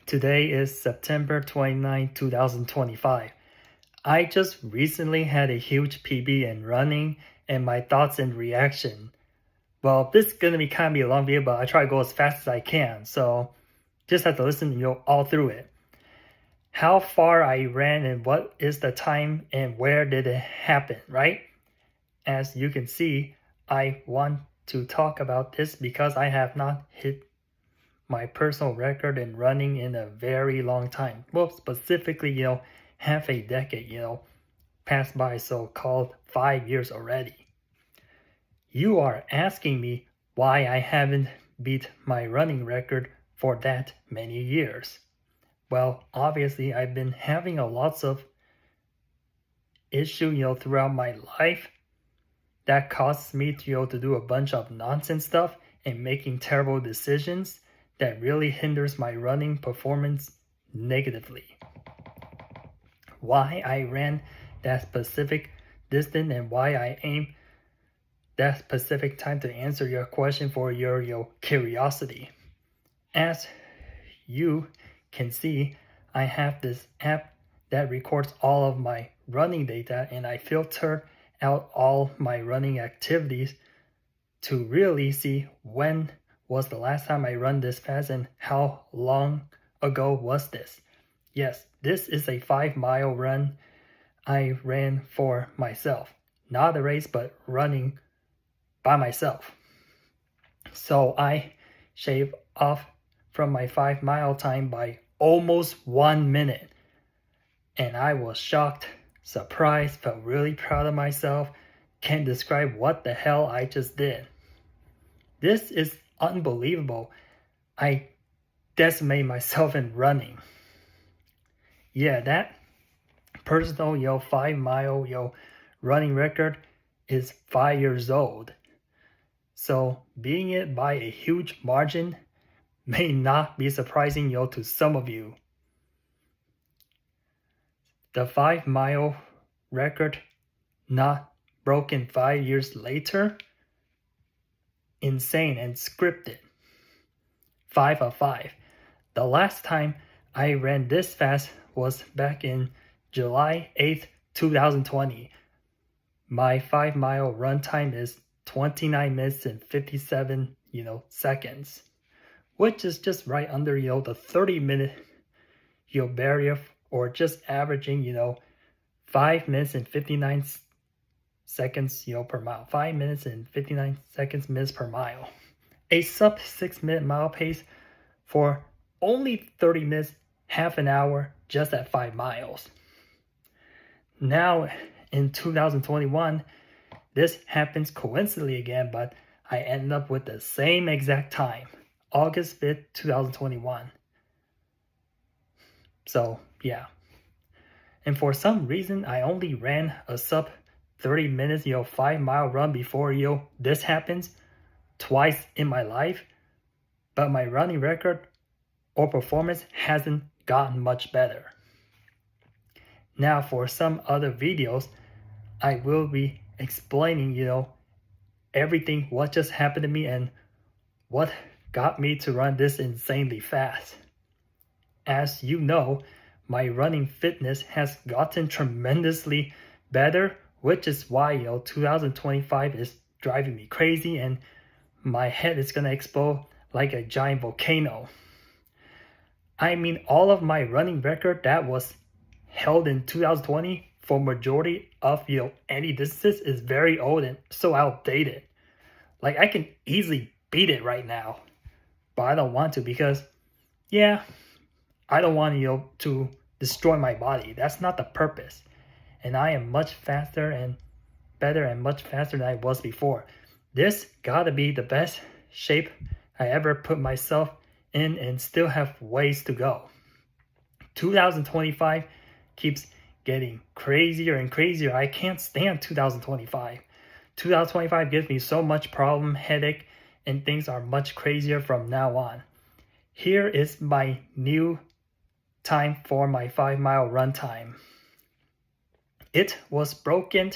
Today is September 29, 2025. I just recently had a huge PB in running and my thoughts and reaction. Well, this is going to be kind of a long video, but I try to go as fast as I can, so just have to listen all through it. How far I ran and what is the time and where did it happen, right? As you can see, I want to talk about this because I have not hit my personal record in running in a very long time. Well, specifically, half a decade, passed by, so-called 5 years already. You are asking me why I haven't beat my running record for that many years. Well, obviously, I've been having lots of issue, throughout my life that causes me to do a bunch of nonsense stuff and making terrible decisions that really hinders my running performance negatively. Why I ran that specific distance and why I aim that specific time to answer your question for your curiosity. As you can see, I have this app that records all of my running data, and I filter out all my running activities to really see when was the last time I run this fast and how long ago was this. Yes, this is a 5-mile run I ran for myself. Not a race, but running by myself. So I shaved off from my 5-mile time by almost 1 minute. And I was shocked, surprised, felt really proud of myself. Can't describe what the hell I just did. This is unbelievable. I decimated myself in running. Yeah, that personal 5-mile running record is 5 years old. So beating it by a huge margin may not be surprising to some of you. The 5-mile record not broken 5 years later. Insane and scripted. 5 of 5. The last time I ran this fast was back in July 8th, 2020. My 5-mile run time is 29 minutes and 57, seconds, which is just right under, the 30-minute, barrier, or just averaging, 5 minutes and 59 seconds, per mile. 5 minutes and 59 minutes per mile. A sub 6-minute mile pace for only 30 minutes, half an hour, just at 5 miles. Now, in 2021, this happens coincidentally again, but I end up with the same exact time, August 5th, 2021. So, yeah. And for some reason, I only ran a sub 30 minutes, 5-mile run before, this happens twice in my life. But my running record or performance hasn't gotten much better. Now, for some other videos, I will be explaining, everything, what just happened to me and what got me to run this insanely fast. As you know, my running fitness has gotten tremendously better, which is why 2025 is driving me crazy and my head is gonna explode like a giant volcano. I mean, all of my running record that was held in 2020 for majority of any distances is very old and so outdated. Like, I can easily beat it right now, but I don't want to because, yeah, I don't want to destroy my body. That's not the purpose. And I am much faster and better and much faster than I was before. This gotta be the best shape I ever put myself in and still have ways to go. 2025 keeps getting crazier and crazier. I can't stand 2025. 2025 gives me so much problem, headache, and things are much crazier from now on. Here is my new time for my 5-mile run time. It was broken,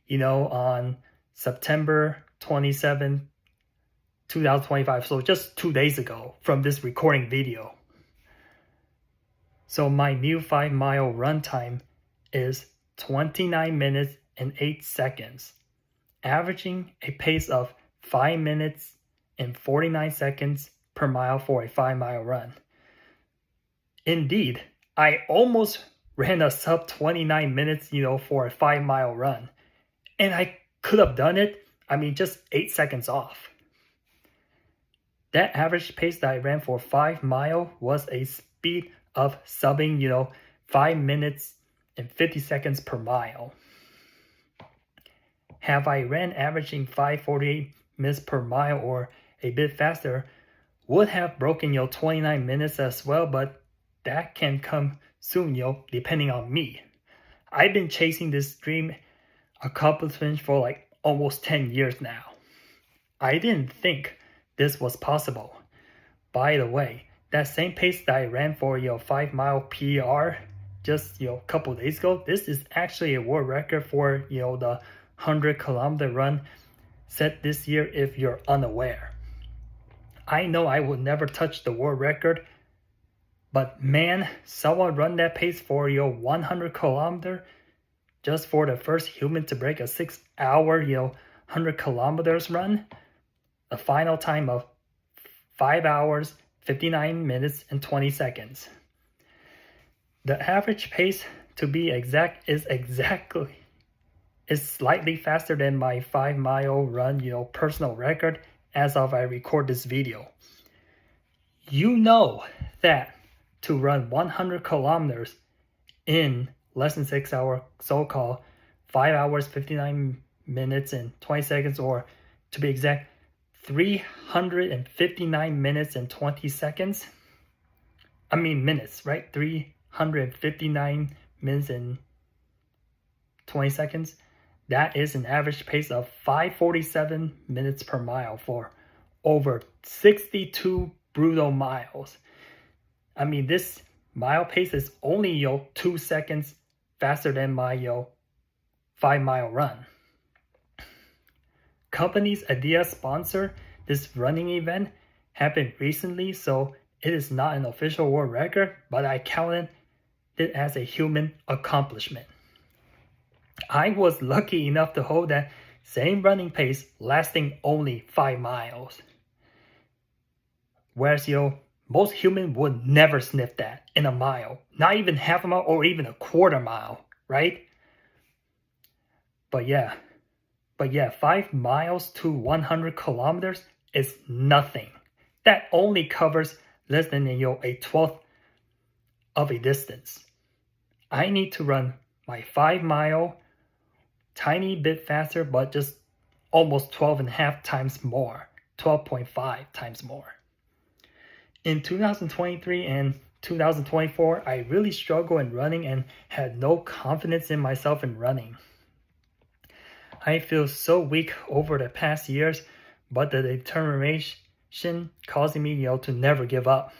on September 27, 2025. So just 2 days ago from this recording video. So my new 5-mile run time is 29 minutes and 8 seconds, averaging a pace of 5 minutes and 49 seconds per mile for a 5-mile run. Indeed, I almost ran a sub 29 minutes, for a 5-mile run. And I could have done it, just 8 seconds off. That average pace that I ran for 5 mile was a speed of subbing, 5 minutes and 50 seconds per mile. Have I ran averaging 5:48 minutes per mile or a bit faster, would have broken 29 minutes as well, but that can come soon, depending on me. I've been chasing this dream accomplishment for like almost 10 years now. I didn't think this was possible. By the way, that same pace that I ran for 5-mile PR just a couple days ago, this is actually a world record for the 100-kilometer run set this year if you're unaware. I know I will never touch the world record, but man, someone run that pace for 100 kilometer just for the first human to break a 6-hour 100 kilometers run, a final time of 5 hours 59 minutes and 20 seconds. The average pace, to be exact, is slightly faster than my 5-mile run personal record as of I record this video. You know that to run 100 kilometers in less than 6 hours, so-called 5 hours 59 minutes and 20 seconds, or to be exact 359 minutes and 20 seconds. Minutes, right? 359 minutes and 20 seconds. That is an average pace of 5:47 minutes per mile for over 62 brutal miles. This mile pace is only 2 seconds faster than my 5-mile run. Company's Adidas sponsor this running event happened recently, so it is not an official world record, but I counted it as a human accomplishment. I was lucky enough to hold that same running pace lasting only 5 miles. Whereas most humans would never sniff that in a mile, not even half a mile or even a quarter mile, right? But yeah, 5 miles to 100 kilometers is nothing. That only covers less than a 12th of a distance. I need to run my 5-mile tiny bit faster, but just almost 12.5 times more, 12.5 times more. In 2023 and 2024, I really struggled in running and had no confidence in myself in running. I feel so weak over the past years, but the determination causing me to never give up.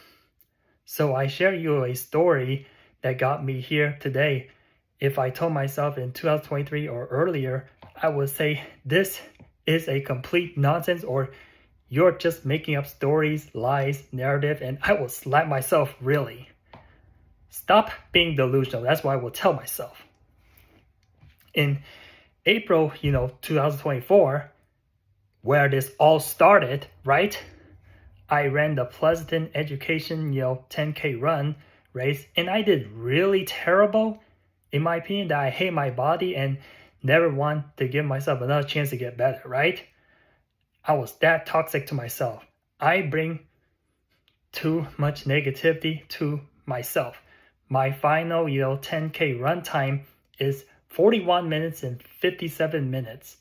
So I share you a story that got me here today. If I told myself in 2023 or earlier, I would say this is a complete nonsense, or you're just making up stories, lies, narrative, and I will slap myself really. Stop being delusional. That's what I will tell myself. In April, 2024, where this all started, right? I ran the Pleasanton Education, 10K run race, and I did really terrible, in my opinion, that I hate my body and never want to give myself another chance to get better, right? I was that toxic to myself. I bring too much negativity to myself. My final, 10K run time is 41 minutes and 57 minutes.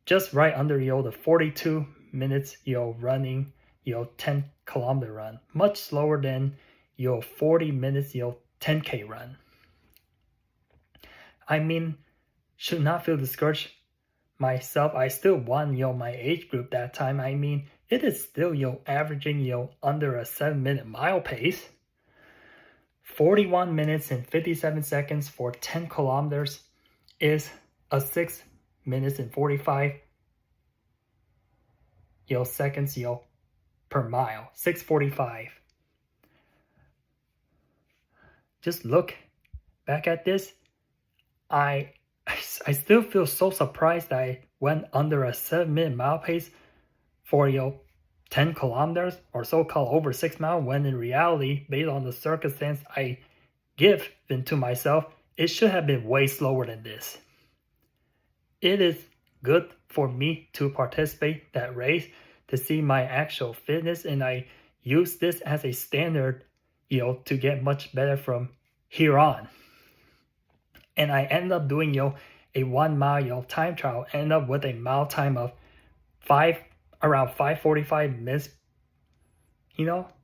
Just right under, the 42 minutes, running, 10-kilometer run. Much slower than, 40 minutes, 10K run. Should not feel discouraged myself. I still won, my age group that time. It is still, averaging, under a 7-minute mile pace. 41 minutes and 57 seconds for 10 kilometers is a 6 minutes and 45 seconds per mile. 6:45. just look back at this, I still feel so surprised that I went under a 7-minute mile pace for 10 kilometers or so called over 6 miles, when in reality, based on the circumstance I given to myself, it should have been way slower than this. It is good for me to participate that race to see my actual fitness, and I use this as a standard, to get much better from here on. And I end up doing, a 1 mile, time trial, end up with a mile time of around 5:45 minutes,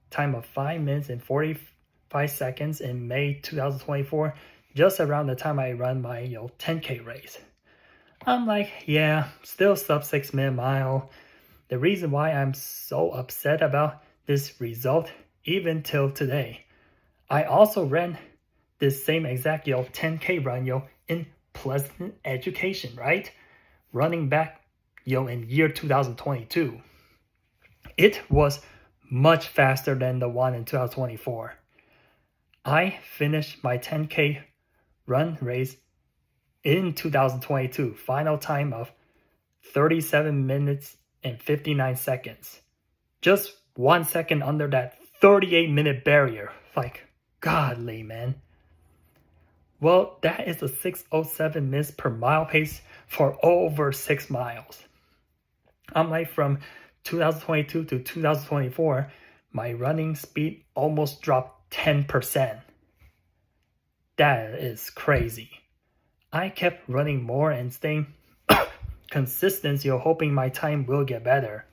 time of 5 minutes and 45 seconds in May 2024, just around the time I run my, 10K race. I'm like, yeah, still sub 6-minute mile. The reason why I'm so upset about this result, even till today, I also ran this same exact 10K run in Pleasant Education, right? Running back in year 2022. It was much faster than the one in 2024. I finished my 10K run race in 2022, final time of 37 minutes and 59 seconds. Just 1 second under that 38-minute barrier. Like, godly, man. Well, that is a 6:07 minutes per mile pace for over 6 miles. I'm like, from 2022 to 2024, my running speed almost dropped 10%. That is crazy. I kept running more and staying consistent, hoping my time will get better.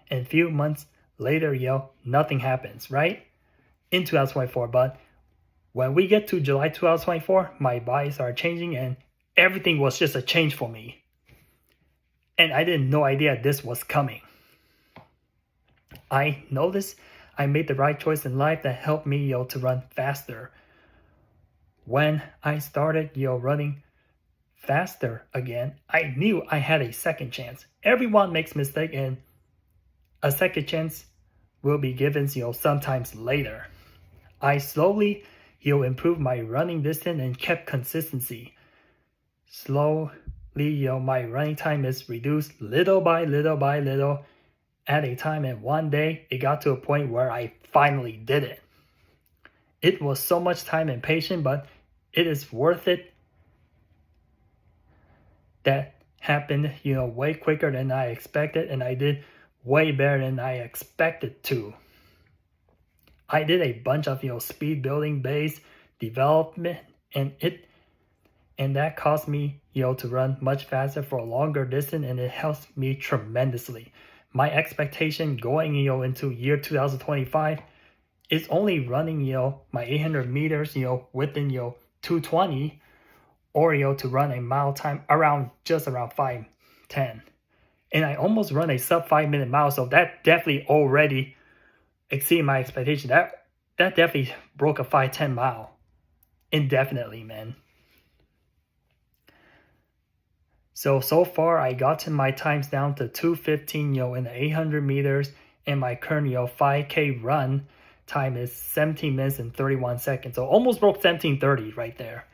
And a few months later, nothing happens, right? In 2024, but when we get to July 2024, my body started changing and everything was just a change for me. And I didn't no idea this was coming. I noticed I made the right choice in life that helped me, to run faster. When I started, running faster again, I knew I had a second chance. Everyone makes mistakes, and a second chance will be given, sometimes later. I slowly, improved my running distance and kept consistency. Slowly, my running time is reduced little by little at a time, and one day it got to a point where I finally did it. It was so much time and patience, but it is worth it. That happened, way quicker than I expected, and I did way better than I expected to. I did a bunch of, speed building based development, and that caused me, to run much faster for a longer distance, and it helps me tremendously. My expectation going, into year 2025 is only running, my 800 meters, within, 220, or, to run a mile time just around 5:10. And I almost run a sub 5-minute mile, so that definitely already exceeded my expectation. That definitely broke a 5:10 mile. Indefinitely, man. So far I gotten my times down to 2:15, in the 800 meters, and my current, 5K run time is 17 minutes and 31 seconds. So almost broke 17:30 right there.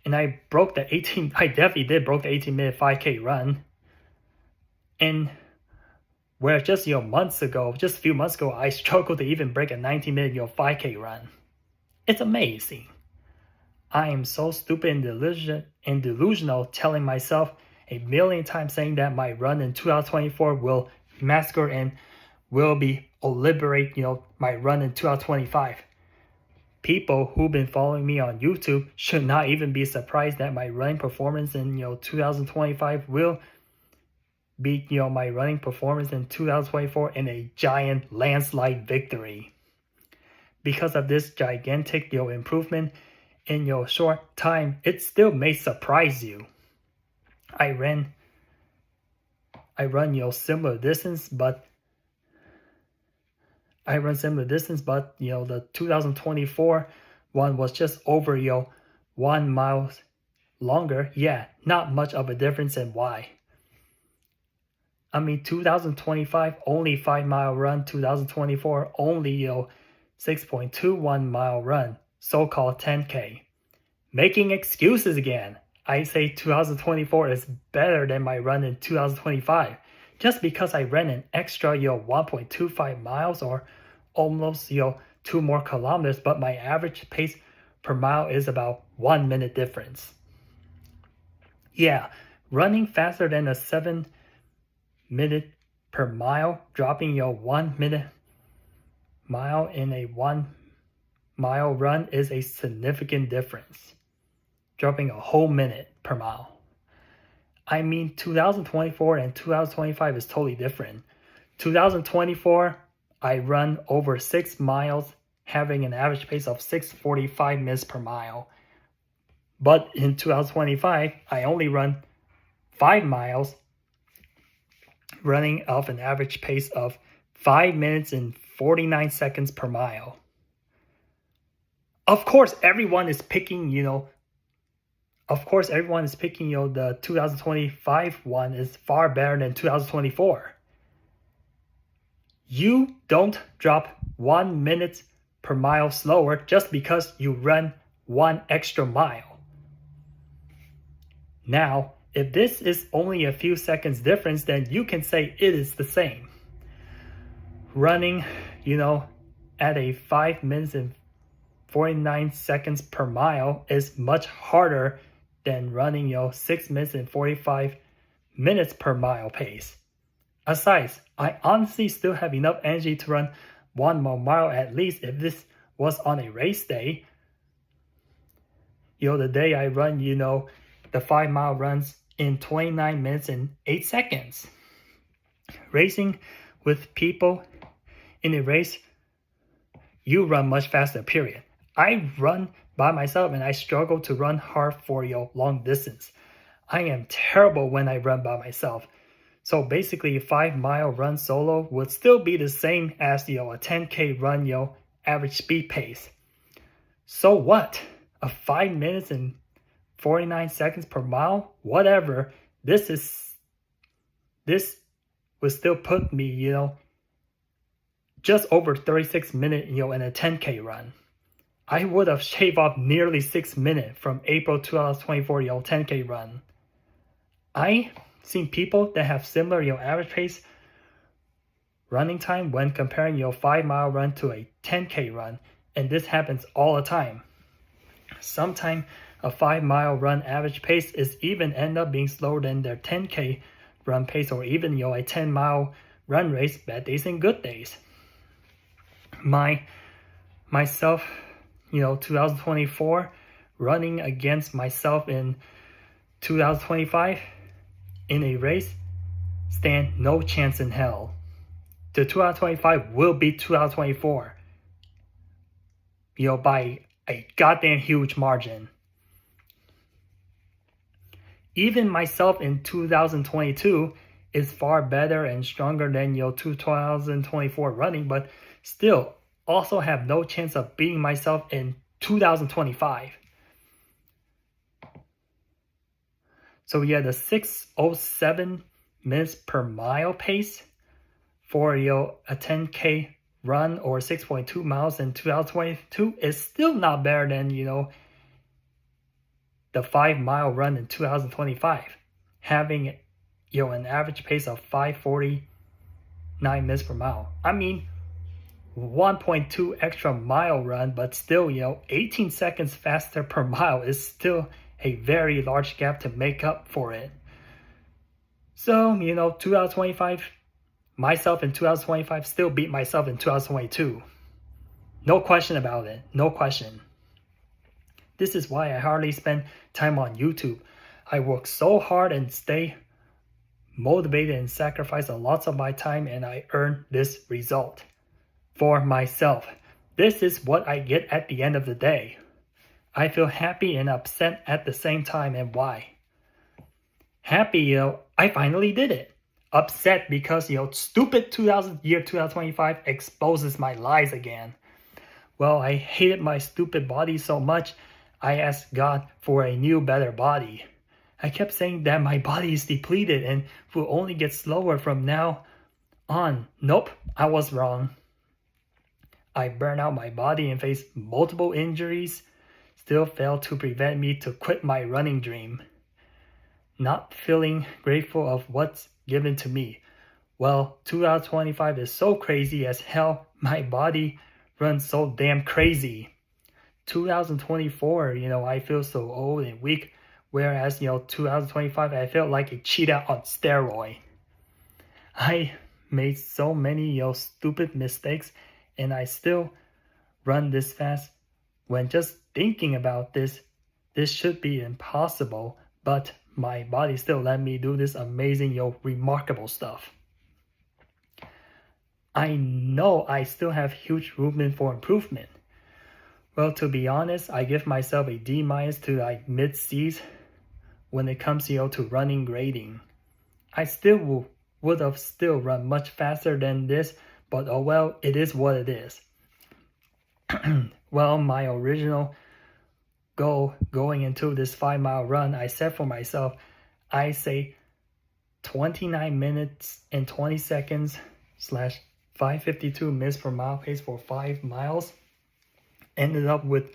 And I definitely did broke the 18-minute 5K run. And where just, just a few months ago, I struggled to even break a 19-minute, 5K run. It's amazing. I am so stupid and delusional, telling myself a million times saying that my run in 2024 will massacre and will be liberate, my run in 2025. People who've been following me on YouTube should not even be surprised that my running performance in 2025 will beat my running performance in 2024 in a giant landslide victory. Because of this gigantic improvement in short time, it still may surprise you. I run similar distance, but the 2024 one was just over 1 mile longer. Yeah, not much of a difference, and why? 2025 only 5-mile run, 2024 only 6.21 mile run. so-called 10K. Making excuses again. I say 2024 is better than my run in 2025 just because I ran an extra 1.25 miles or almost 2 more kilometers, but my average pace per mile is about 1 minute difference. Yeah, running faster than a 7 minute per mile, dropping 1 minute mile in a 1 mile run is a significant difference. Dropping a whole minute per mile. I mean, 2024 and 2025 is totally different. 2024, I run over 6 miles, having an average pace of 6:45 minutes per mile. But in 2025, I only run 5 miles, running off an average pace of 5 minutes and 49 seconds per mile. Of course, everyone is picking, the 2025 one is far better than 2024. You don't drop 1 minute per mile slower just because you run 1 extra mile. Now, if this is only a few seconds difference, then you can say it is the same. Running, at a 5 minutes and 49 seconds per mile is much harder than running 6 minutes and 45 minutes per mile pace. Besides, I honestly still have enough energy to run 1 more mile at least if this was on a race day. The day I run, the 5 mile runs in 29 minutes and 8 seconds. Racing with people in a race, you run much faster, period. I run by myself and I struggle to run hard for long distance. I am terrible when I run by myself. So basically a 5 mile run solo would still be the same as a 10K run average speed pace. So what? A 5 minutes and 49 seconds per mile? Whatever. This would still put me, just over 36 minutes, in a 10K run. I would have shaved off nearly 6 minutes from April 2024 10K run. I seen people that have similar average pace running time when comparing 5 mile run to a 10K run, and this happens all the time. Sometimes a 5 mile run average pace is even end up being slower than their 10K run pace, or even a 10 mile run race, bad days and good days. Myself, 2024, running against myself in 2025 in a race, stand no chance in hell. The 2025 will beat 2024, by a goddamn huge margin. Even myself in 2022 is far better and stronger than 2024 running, but still also have no chance of beating myself in 2025. So yeah, the 6:07 minutes per mile pace for a 10K run or 6.2 miles in 2022 is still not better than the 5 mile run in 2025, having an average pace of 5:49 minutes per mile. I mean, 1.2 extra mile run, but still 18 seconds faster per mile is still a very large gap to make up for it. So 2025, myself in 2025 still beat myself in 2022. No question about it. No question. This is why I hardly spend time on YouTube. I work so hard and stay motivated and sacrifice a lot of my time, and I earn this result for myself. This is what I get at the end of the day. I feel happy and upset at the same time, and why? Happy, I finally did it. Upset because, stupid 2025 exposes my lies again. Well, I hated my stupid body so much, I asked God for a new, better body. I kept saying that my body is depleted and will only get slower from now on. Nope, I was wrong. I burned out my body and faced multiple injuries, still failed to prevent me to quit my running dream. Not feeling grateful of what's given to me. Well, 2025 is so crazy as hell, my body runs so damn crazy. 2024, I feel so old and weak, whereas, 2025, I felt like a cheetah on steroid. I made so many, stupid mistakes, and I still run this fast. When just thinking about this should be impossible, but my body still let me do this amazing, remarkable stuff. I know I still have huge room for improvement. Well, to be honest, I give myself a D- to like mid-C's when it comes to running grading. I still would have still run much faster than this, but oh well, it is what it is. Well, my original goal going into this 5-mile run, I set for myself, I say 29 minutes and 20 seconds / 5:52 minutes per mile pace for 5 miles. Ended up with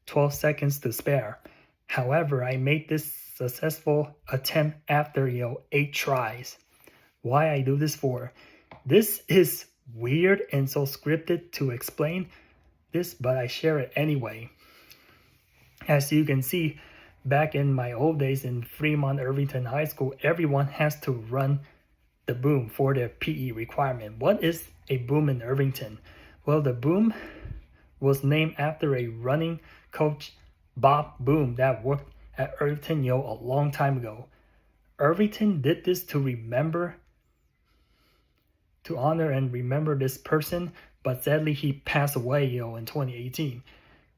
12 seconds to spare. However, I made this successful attempt after 8 tries. Why I do this for? This is weird and so scripted to explain this, but I share it anyway. As you can see, back in my old days in Fremont Irvington High School, everyone has to run the boom for their PE requirement. What is a boom in Irvington? Well, the boom was named after a running coach, Bob Boom, that worked at Irvington a long time ago. Irvington did this to honor and remember this person, but sadly he passed away in 2018.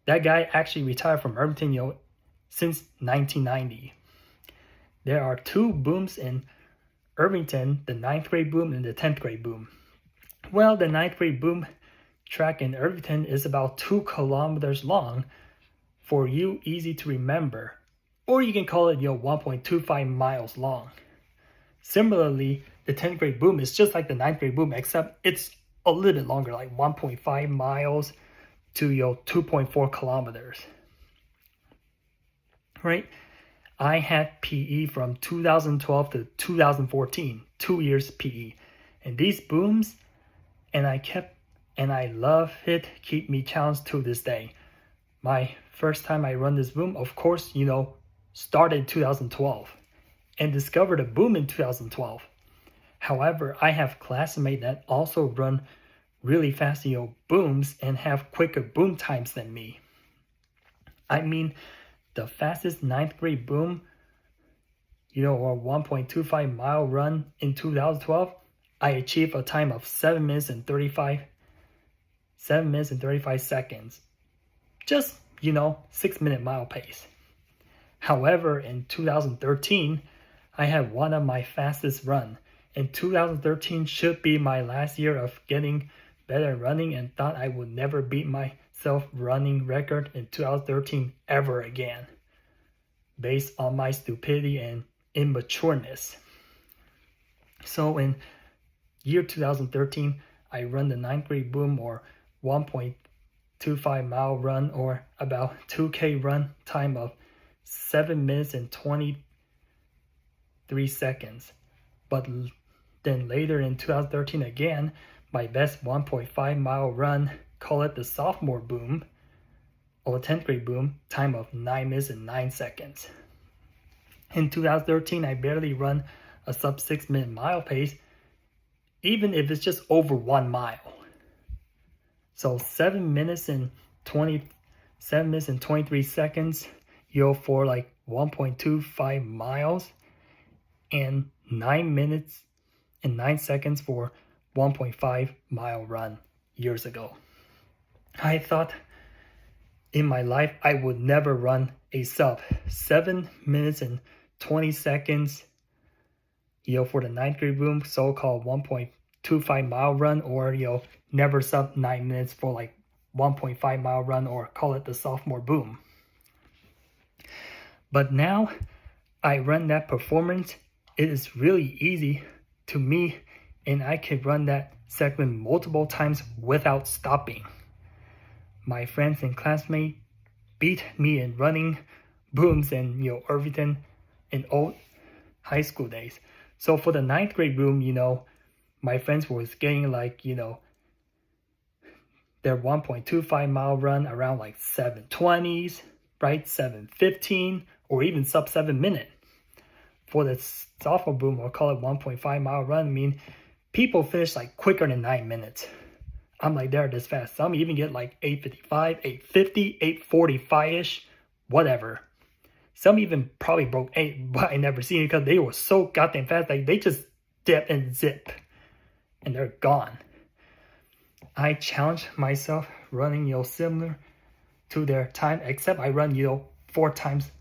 That guy actually retired from Irvington since 1990. There are 2 booms in Irvington, the 9th grade boom and the 10th grade boom. Well, the 9th grade boom track in Irvington is about 2 kilometers long, for you easy to remember, or you can call it 1.25 miles long. Similarly, the 10th grade boom is just like the 9th grade boom, except it's a little bit longer, like 1.5 miles to 2.4 kilometers. Right? I had PE from 2012 to 2014, 2 years PE. And these booms, and I love it, keep me challenged to this day. My first time I run this boom, of course, started in 2012 and discovered a boom in 2012. However, I have classmates that also run really fast, booms and have quicker boom times than me. I mean, the fastest 9th grade boom, or 1.25 mile run in 2012, I achieved a time of 7 minutes and 35 seconds. Just, 6-minute mile pace. However, in 2013, I had one of my fastest run. And 2013 should be my last year of getting better running, and thought I would never beat my self-running record in 2013 ever again, based on my stupidity and immatureness. So in year 2013, I run the 9th grade boom, or 1.25 mile run, or about 2K run time of 7 minutes and 23 seconds. But then later in 2013 again, my best 1.5 mile run, call it the sophomore boom, or 10th grade boom, time of 9 minutes and 9 seconds. In 2013, I barely run a sub 6-minute mile pace, even if it's just over 1 mile. So 7 minutes and 23 seconds, for like 1.25 miles, and 9 minutes and 9 seconds for 1.5 mile run years ago. I thought in my life I would never run a sub 7 minutes and 20 seconds, for the 9th grade boom, so-called 1.25 mile run, or, never sub 9 minutes for like 1.5 mile run, or call it the sophomore boom. But now I run that performance. It is really easy to me, and I can run that segment multiple times without stopping. my friends and classmates beat me in running booms and everything in old high school days. So for the 9th grade boom, my friends was getting like, their 1.25 mile run around like 7:20s, right? 7:15, or even sub 7 minute. For the sophomore boom, we'll call it 1.5 mile run. I mean, people finish like quicker than 9 minutes. I'm like, they're this fast. Some even get like 8:55, 8:50, 8:45-ish, whatever. Some even probably broke 8, but I never seen it because they were so goddamn fast. Like, they just dip and zip, and they're gone. I challenge myself running, similar to their time, except I run, 4 times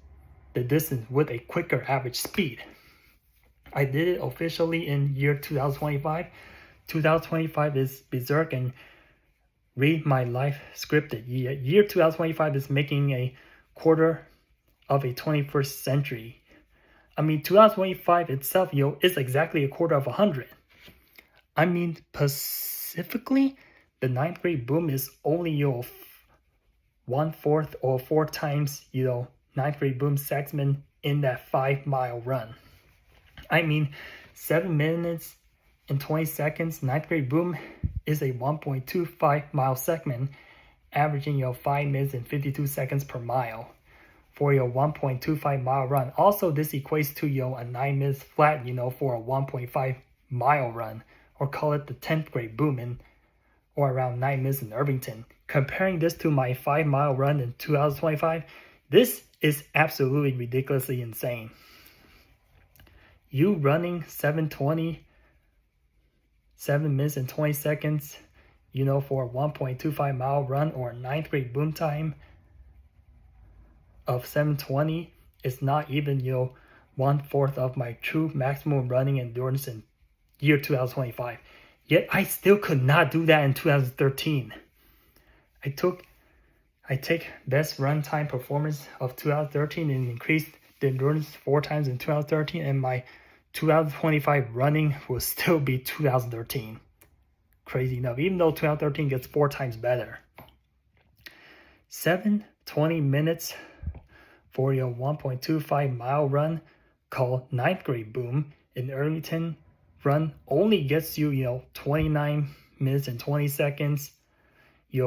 the distance with a quicker average speed. I did it officially in year 2025. 2025 is berserk, and read my life scripted. Year 2025 is making a quarter of a 21st century. I mean, 2025 itself, is exactly a quarter of 100. I mean, specifically, the 9th grade boom is only, 1/4 or 4 times, 9th grade boom segment in that 5-mile run. I mean, 7 minutes and 20 seconds, 9th grade boom is a 1.25 mile segment, averaging 5 minutes and 52 seconds per mile for your 1.25 mile run. Also, this equates to a 9 minutes flat, for a 1.5 mile run, or call it the 10th grade boom, or around 9 minutes in Irvington. Comparing this to my 5-mile run in 2025, this is absolutely ridiculously insane. You running 7:20, 7 minutes and 20 seconds, for a 1.25 mile run, or a 9th grade boom time of 7:20 is not even, 1/4 of my true maximum running endurance in year 2025. Yet I still could not do that in 2013. I take best run time performance of 2013 and increased the endurance 4 times in 2013, and my 2025 running will still be 2013. Crazy enough, even though 2013 gets 4 times better. 7:20 minutes for your 1.25 mile run, called 9th grade boom in Irvington run, only gets you, 29 minutes and 20 seconds,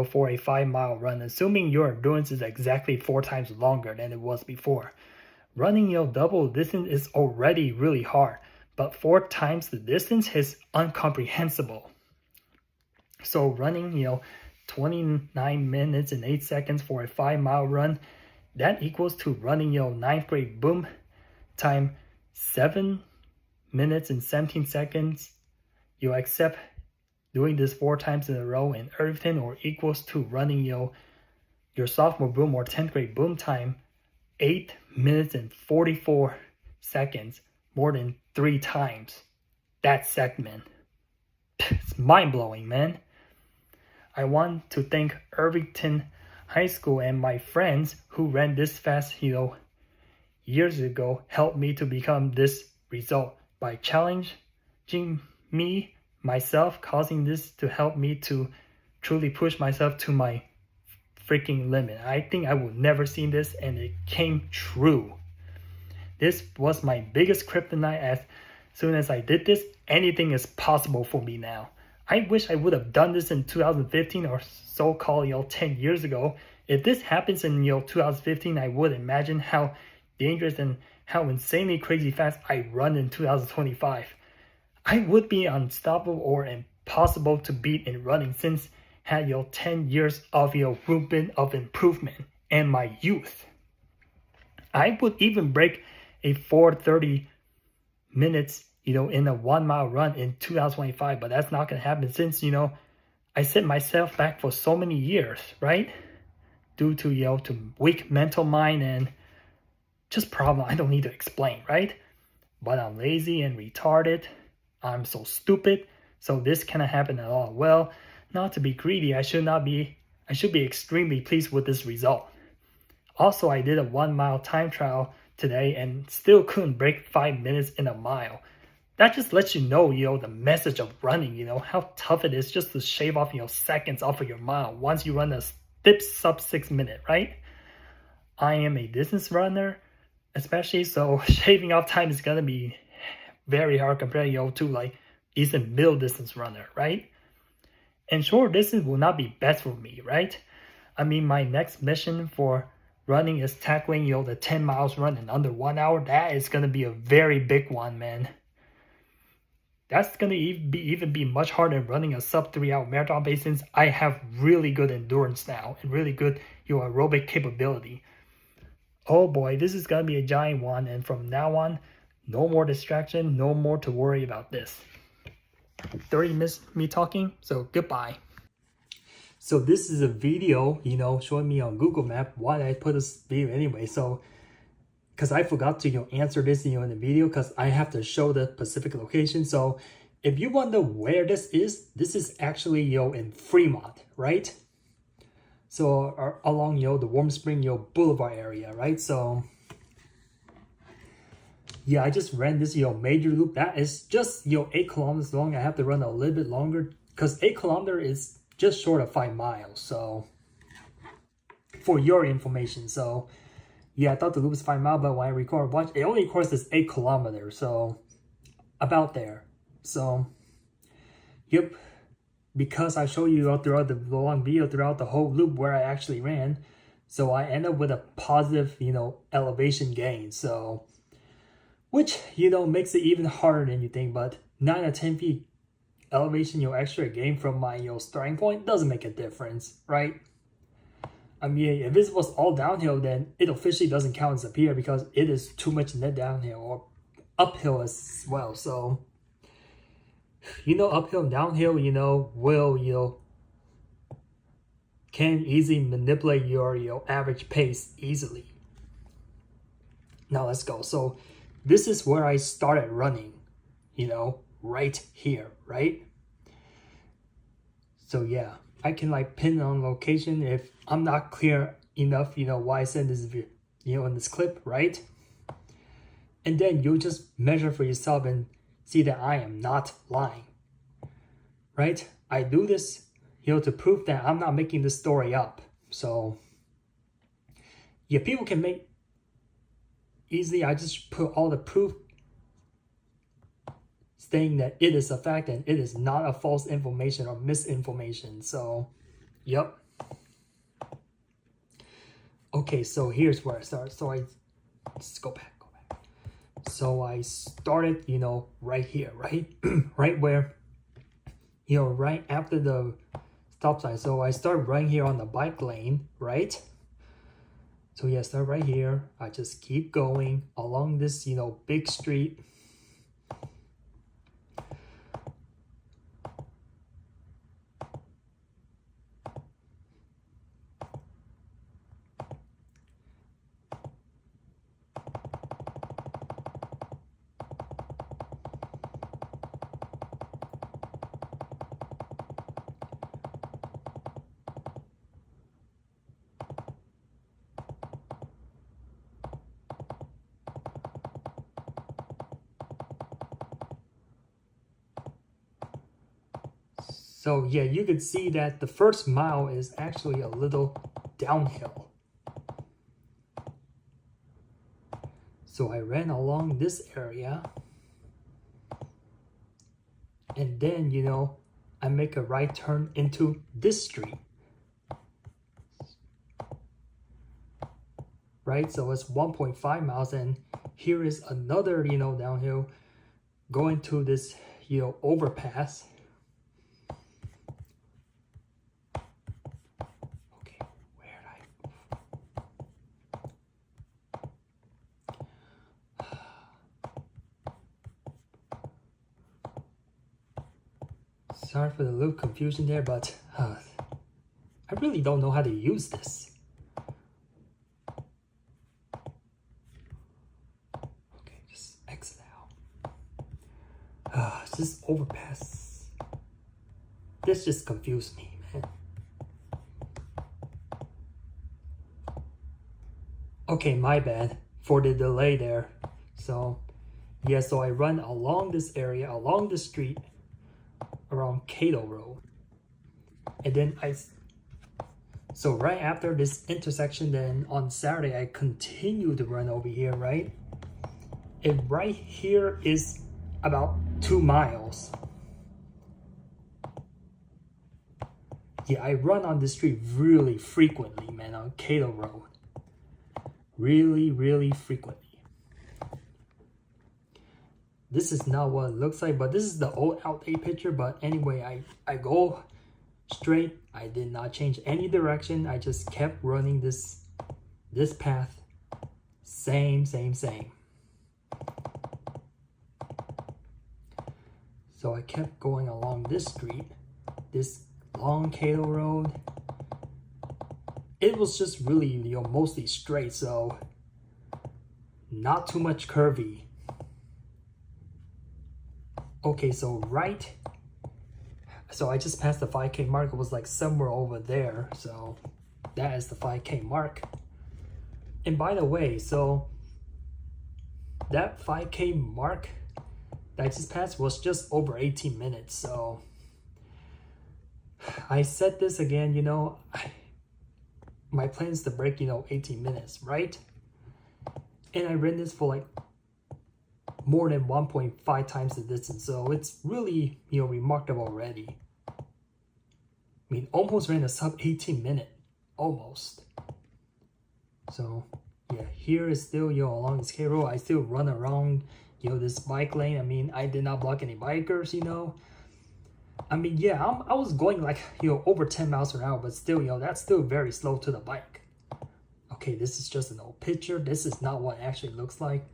for a 5-mile run, assuming your endurance is exactly 4 times longer than it was before. Running, double distance is already really hard, but 4 times the distance is incomprehensible. So running, 29 minutes and 8 seconds for a 5-mile run, that equals to running, 9th grade boom time 7 minutes and 17 seconds. You accept doing this 4 times in a row in Irvington, or equals to running, your sophomore boom or 10th grade boom time 8 minutes and 44 seconds, more than 3 times that segment. It's mind-blowing, man. I want to thank Irvington High School and my friends who ran this fast, years ago, helped me to become this result by challenging myself, causing this to help me to truly push myself to my freaking limit. I think I would never seen this, and it came true. This was my biggest kryptonite. As soon as I did this, anything is possible for me now. I wish I would have done this in 2015, or so-called 10 years ago. If this happens in 2015, I would imagine how dangerous and how insanely crazy fast I run in 2025. I would be unstoppable or impossible to beat in running, since I had 10 years of movement of improvement and my youth. I would even break a 4:30 minutes, in a 1-mile run in 2025, but that's not going to happen, since, I set myself back for so many years, right? Due to, to weak mental mind and just problem I don't need to explain, right? But I'm lazy and retarded. I'm so stupid, so this cannot happen at all. Well, not to be greedy, I should be extremely pleased with this result. Also, I did a 1-mile time trial today and still couldn't break 5 minutes in a mile. That just lets you know, the message of running, how tough it is just to shave off, seconds off of your mile once you run a dip sub 6 minute, right? I am a distance runner, especially, so shaving off time is gonna be very hard compared to like decent middle distance runner, right? And short distance will not be best for me, right? I mean, my next mission for running is tackling the 10 miles run in under 1 hour. That is gonna be a very big one, man. That's gonna even be much harder than running a sub 3 hour marathon pace, since I have really good endurance now and really good aerobic capability. Oh boy, this is gonna be a giant one, and from now on, no more distraction, no more to worry about this. 30 minutes me talking, so goodbye. So this is a video, showing me on Google Map. Why did I put this video anyway? So, because I forgot to answer this in the video, because I have to show the specific location. So if you wonder where this is actually in Fremont, right? So along the Warm Spring Boulevard area, right? So yeah, I just ran this major loop. That is just 8 kilometers long. I have to run a little bit longer because 8 kilometers is just short of 5 miles. So for your information, so yeah, I thought the loop was 5 miles, but when I watch, it only records this 8 kilometers. So about there. So yep, because I show you throughout the long video, throughout the whole loop where I actually ran, so I end up with a positive elevation gain. So which makes it even harder than you think. But 9 or 10 feet elevation extra gain from my starting point doesn't make a difference, right? I mean, if this was all downhill, then it officially doesn't count as a PR because it is too much net downhill or uphill as well. So uphill and downhill will can easily manipulate your average pace easily. Now let's go. So this is where I started running, right here, right? So yeah, I can pin on location if I'm not clear enough, why I send this video, in this clip, right? And then you'll just measure for yourself and see that I am not lying, right? I do this, to prove that I'm not making this story up. So yeah, people can make easily. I just put all the proof saying that it is a fact and it is not a false information or misinformation. So yep. Okay, so here's where I started. So let's go back. So I started, right here, right? Right where, right after the stop sign. So I start right here on the bike lane, right? So yeah, start right here. I just keep going along this, big street. So yeah, you could see that the first mile is actually a little downhill. So I ran along this area. And then, I make a right turn into this street. Right, so it's 1.5 miles, and here is another, downhill going to this, overpass. Sorry for the little confusion there, but I really don't know how to use this. Okay, just exit out. This overpass. This just confused me, man. Okay, my bad for the delay there. So, yeah, so I run along this area, along the street, around Cato Road. And then So right after this intersection, then on Saturday, I continued to run over here, right? And right here is about 2 miles. Yeah, I run on this street really frequently, man, on Cato Road. Really frequently. This is not what it looks like, but this is the old outdate picture. But anyway, I go straight. I did not change any direction. I just kept running this path. Same. So I kept going along this street, this long Cato Road. It was just really, you know, mostly straight, so not too much curvy. Okay, so I just passed the 5K mark. It was like somewhere over there, so that is the 5K mark. And by the way, so that 5K mark that I just passed was just over 18 minutes. So I said this again, you know, my plan is to break, you know, 18 minutes, right? And I ran this for like more than 1.5 times the distance. So it's really, you know, remarkable already. I mean, almost ran a sub 18 minute, almost. So yeah, here is still, you know, along this K road, I still run around, you know, this bike lane. I mean, I did not block any bikers, you know. I mean, yeah, I was going like, you know, over 10 miles per hour, but still, you know, that's still very slow to the bike. Okay, this is just an old picture. This is not what it actually looks like.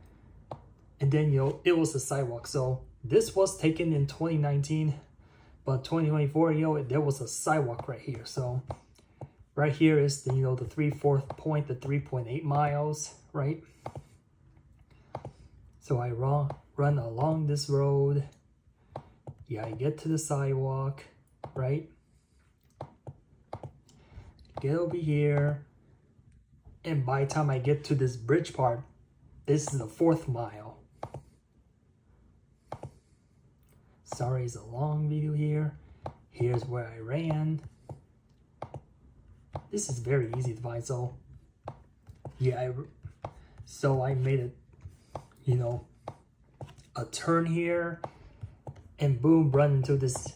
And then, you know, it was a sidewalk. So this was taken in 2019, but 2024, you know, there was a sidewalk right here. So right here is the, you know, the 3/4 point, the 3.8 miles, right? So I run along this road. Yeah, I get to the sidewalk, right? Get over here. And by the time I get to this bridge part, this is the 4th mile. Sorry, it's a long video here. Here's where I ran. This is very easy to find. So yeah, I made it, you know, a turn here, and boom, run into this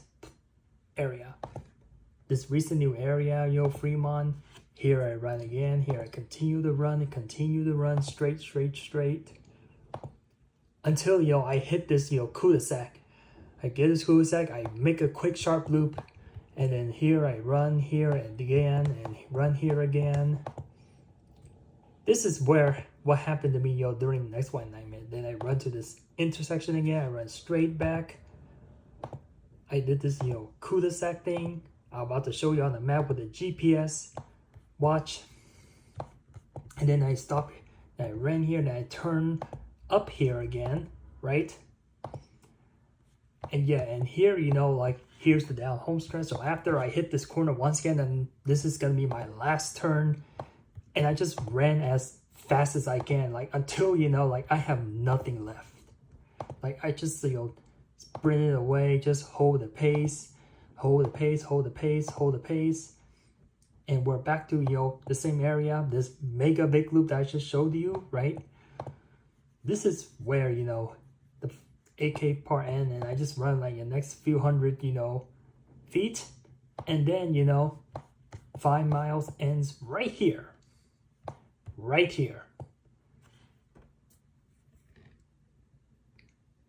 area, this recent new area, you know, Fremont. Here I run again. Here I continue to run straight until, you know, I hit this, you know, cul-de-sac. I get this cul-de-sac, I make a quick sharp loop, and then here I run here and again, and run here again. This is what happened to me, you know, during the next 1 minute. Then I run to this intersection again. I run straight back. I did this, you know, cul-de-sac thing. I'm about to show you on the map with the GPS. Watch. And then I stop. And I ran here, and I turn up here again, right? And yeah, and here, you know, like, here's the down home stretch. So after I hit this corner once again, and this is gonna be my last turn, and I just ran as fast as I can, like, until, you know, like, I have nothing left. Like, I just, you know, sprinted away, just hold the pace, and we're back to, you know, the same area, this mega big loop that I just showed you, right? This is where, you know, the 8K part end, and I just run like the next few hundred, you know, feet, and then, you know, 5 miles ends right here.